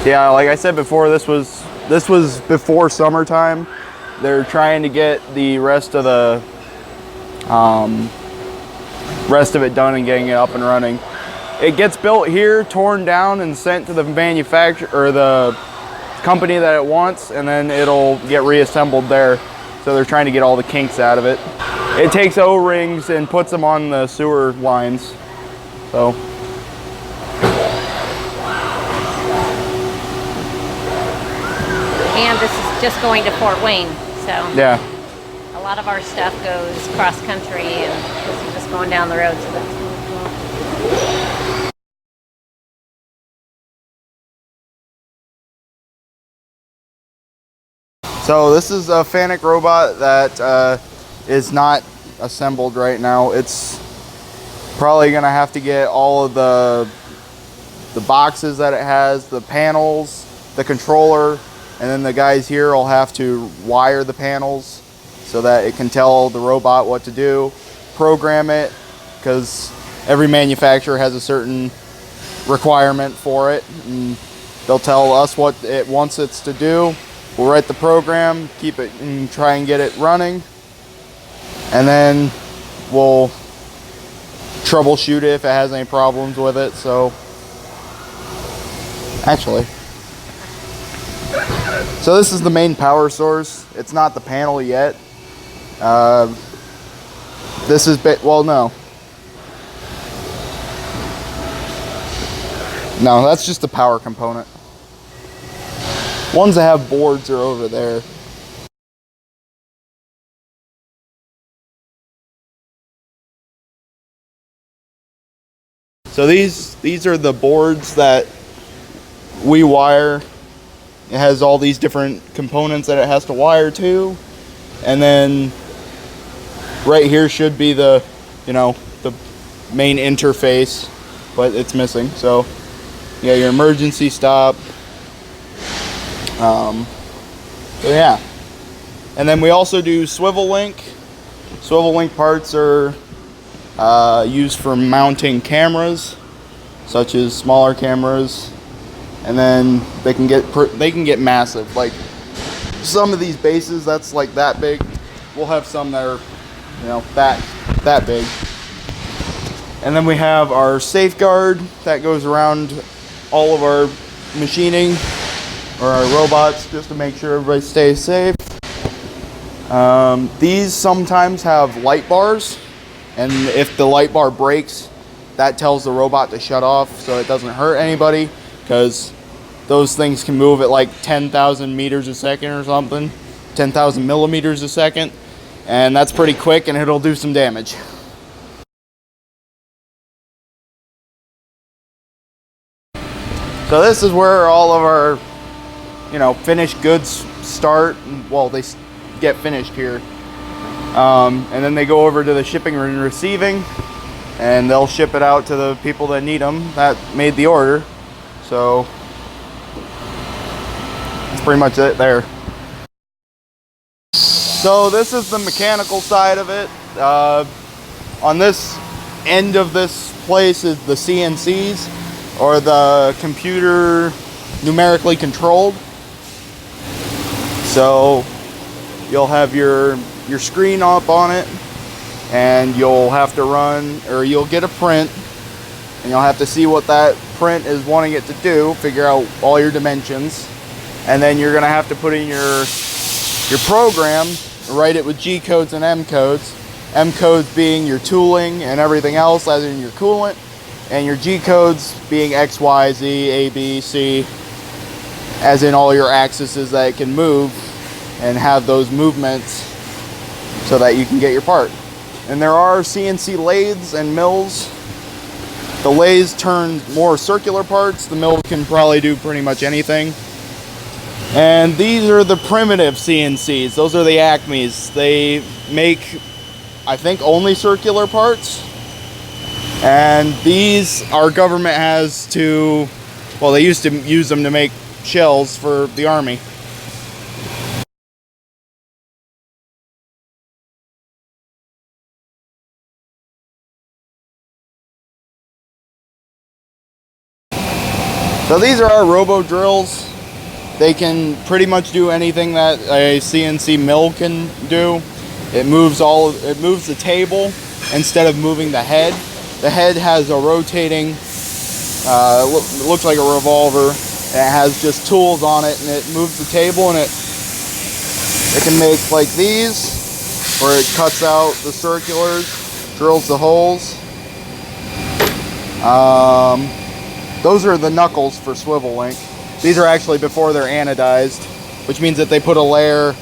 Yeah, like I said before, this was before summertime. They're trying to get the rest of it done and getting it up and running. It gets built here, torn down, and sent to the manufacturer or the company that it wants, and then it'll get reassembled there. So they're trying to get all the kinks out of it. It takes O-rings and puts them on the sewer lines. So. And this is just going to Fort Wayne, so. Yeah. A lot of our stuff goes cross country, and this is just going down the road, so that's cool. So this is a Fanuc Robot that is not assembled right now. It's probably gonna have to get all of the boxes that it has, the panels, the controller, and then the guys here will have to wire the panels so that it can tell the robot what to do, program it, because every manufacturer has a certain requirement for it, and they'll tell us what it wants it to do. We'll write the program, keep it, and try and get it running, and then we'll troubleshoot it if it has any problems with it. So this is the main power source. It's not the panel yet. This is no, that's just the power component. Ones that have boards are over there. So these are the boards that we wire. It has all these different components that it has to wire to, and then right here should be the the main interface, but it's missing. So yeah, your emergency stop. So yeah, and then we also do swivel link. Swivel link parts are used for mounting cameras, such as smaller cameras, and then they can get massive. Like some of these bases that's like that big. We'll have some that are that big. And then we have our safeguard that goes around all of our machining or our robots, just to make sure everybody stays safe. These sometimes have light bars, and if the light bar breaks, that tells the robot to shut off so it doesn't hurt anybody, because those things can move at like 10,000 meters a second or something, 10,000 millimeters a second, and that's pretty quick and it'll do some damage. So this is where all of our finished goods start. Well, they get finished here, and then they go over to the shipping and receiving, and they'll ship it out to the people that need them that made the order. So that's pretty much it there. So this is the mechanical side of it. On this end of this place is the CNCs, or the computer numerically controlled. So you'll have your screen up on it, and you'll have to run, or you'll get a print, and you'll have to see what that print is wanting it to do, figure out all your dimensions, and then you're gonna have to put in your program, write it with G codes and M codes. M codes being your tooling and everything else, as in your coolant, and your G codes being X, Y, Z, A, B, C, as in all your axes that it can move and have those movements so that you can get your part. And there are CNC lathes and mills. The lathes turn more circular parts. The mill can probably do pretty much anything. And these are the primitive CNCs. Those are the Acmes. They make, I think, only circular parts. And these, our government has to, well, they used to use them to make shells for the Army. So these are our Robo drills. They can pretty much do anything that a CNC mill can do. It moves the table instead of moving the head. The head has a rotating, looks like a revolver. And it has just tools on it, and it moves the table, and it can make like these, where it cuts out the circulars, drills the holes. Those are the knuckles for swivel link. These are actually before they're anodized, which means that they put a layer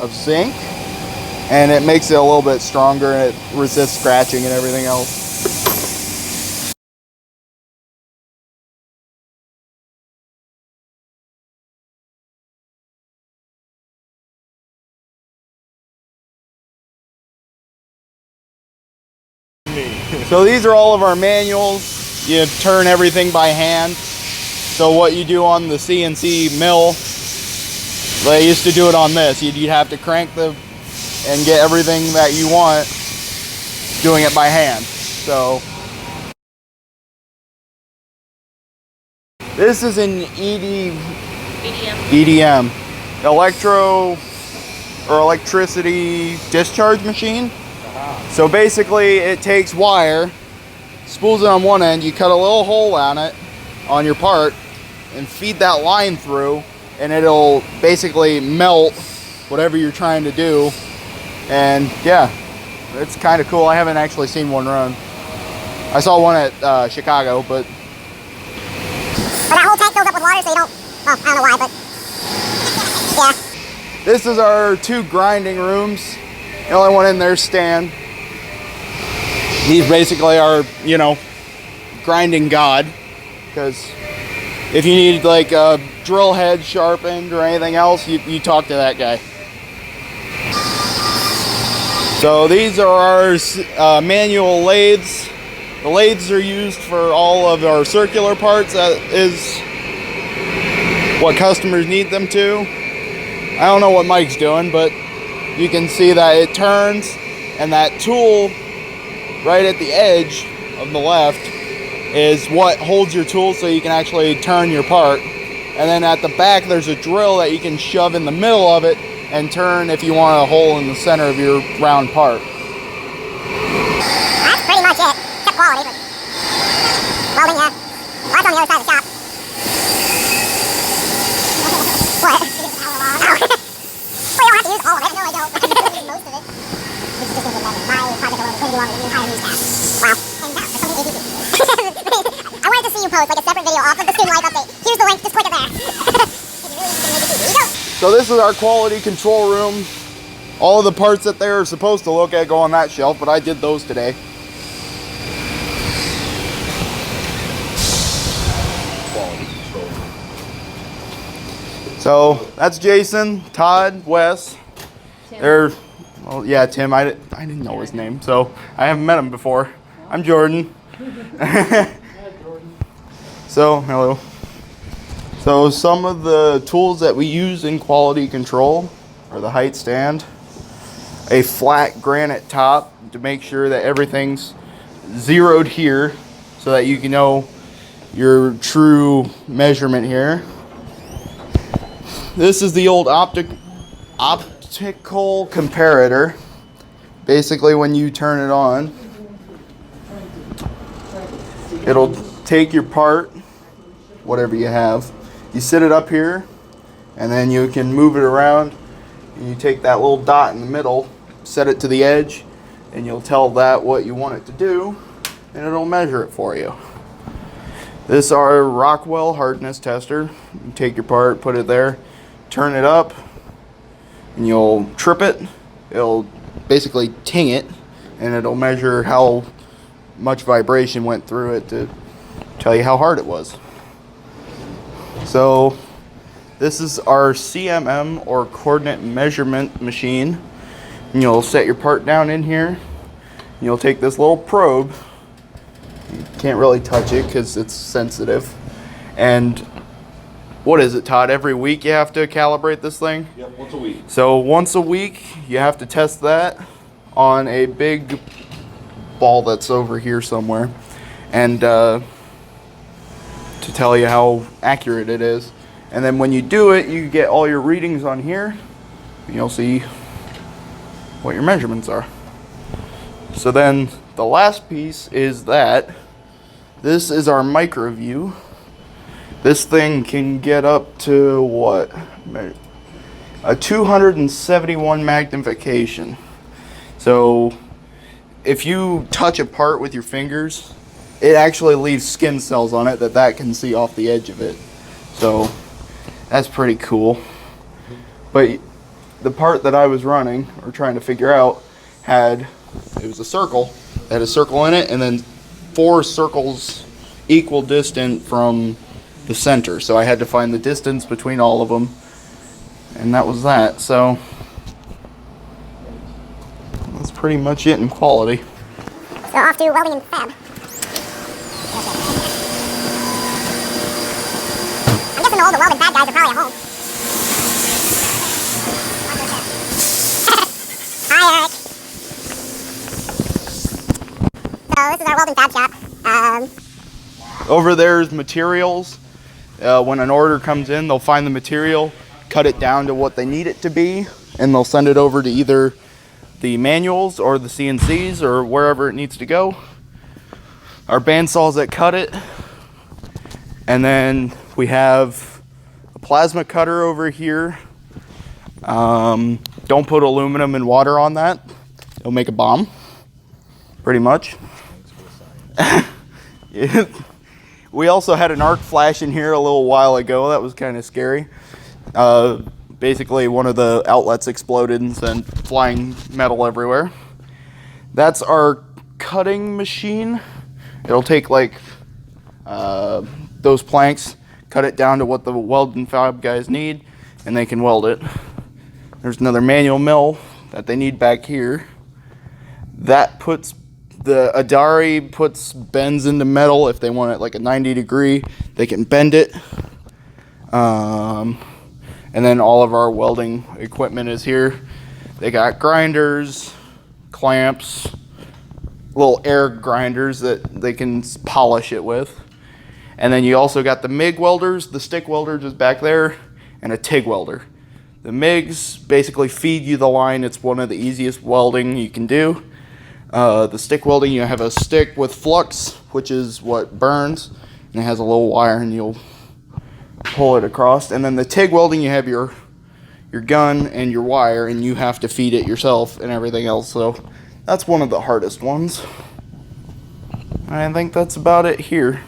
of zinc, and it makes it a little bit stronger, and it resists scratching and everything else. So these are all of our manuals. You turn everything by hand. So what you do on the CNC mill, they used to do it on this. You'd have to crank and get everything that you want doing it by hand. So this is an EDM, electricity discharge machine. So basically it takes wire, spools it on one end, you cut a little hole on it, on your part, and feed that line through, and it'll basically melt whatever you're trying to do. And yeah, it's kind of cool. I haven't actually seen one run. I saw one at Chicago, but that whole tank fills up with water, so you don't, well, I don't know why, but yeah. This is our 2 grinding rooms. The only one in there is Stan. He's basically our, grinding god. Because if you need like a drill head sharpened or anything else, you talk to that guy. So these are our manual lathes. The lathes are used for all of our circular parts. That is what customers need them to. I don't know what Mike's doing, but you can see that it turns, and that tool right at the edge of the left is what holds your tool so you can actually turn your part. And then at the back there's a drill that you can shove in the middle of it and turn if you want a hole in the center of your round part. That's pretty much it, except quality, but welding, yeah. Well, that's on the other side of the shop. What? Well, you don't have to use all of it. No, I don't. I can use most of it. This is just into 11. My project alone couldn't be longer than the entire news cast. Wow. And now, for something APT. I wanted to see you post like a separate video off of the student life update. Here's the link, just click it there. If you really need to make it too. Here you go. So this is our quality control room. All of the parts that they're supposed to look at go on that shelf, but I did those today. So that's Jason, Todd, Wes. Tim. They're, well, yeah, Tim. I didn't know his name, so I haven't met him before. I'm Jordan. So hello. So some of the tools that we use in quality control are the height stand, a flat granite top to make sure that everything's zeroed here so that you can know your true measurement here. This is the old optical comparator. Basically, when you turn it on, it'll take your part, whatever you have, you sit it up here, and then you can move it around, and you take that little dot in the middle, set it to the edge, and you'll tell that what you want it to do, and it'll measure it for you. This is our Rockwell hardness tester. You take your part, put it there, turn it up, and you'll trip it. It'll basically ting it, and it'll measure how much vibration went through it to tell you how hard it was. So this is our CMM, or coordinate measurement machine, and you'll set your part down in here, and you'll take this little probe. You can't really touch it because it's sensitive. And what is it, Todd? Every week you have to calibrate this thing? Yep, once a week. So once a week you have to test that on a big ball that's over here somewhere. And to to tell you how accurate it is. And then when you do it, you get all your readings on here, and you'll see what your measurements are. So then the last piece is that this is our micro view. This thing can get up to what? A 271 magnification. So if you touch a part with your fingers, it actually leaves skin cells on it that can see off the edge of it. So that's pretty cool. But the part that I was running or trying to figure out it was a circle. It had a circle in it and then 4 circles equal distant from the center. So I had to find the distance between all of them. And that was that. So that's pretty much it in quality. So off to welding and fab. I'm guessing all the welding fab guys are probably at home. Hi, Eric. So this is our welding fab shop. Over there's materials. When an order comes in, they'll find the material, cut it down to what they need it to be, and they'll send it over to either the manuals or the CNCs or wherever it needs to go. Our bandsaws that cut it, and then we have a plasma cutter over here. Don't put aluminum and water on that. It'll make a bomb, pretty much. We also had an arc flash in here a little while ago. That was kind of scary. Basically, one of the outlets exploded and sent flying metal everywhere. That's our cutting machine. It'll take like those planks, cut it down to what the weld and fab guys need, and they can weld it. There's another manual mill that they need back here. That puts the Adari bends into metal. If they want it like a 90 degree, they can bend it. And then all of our welding equipment is here. They got grinders, clamps, little air grinders that they can polish it with. And then you also got the MIG welders, the stick welder just back there, and a TIG welder. The MIGs basically feed you the line. It's one of the easiest welding you can do. The stick welding, you have a stick with flux, which is what burns, and it has a little wire and you'll pull it across. And then the TIG welding, you have your gun and your wire, and you have to feed it yourself and everything else. So that's one of the hardest ones. I think that's about it here.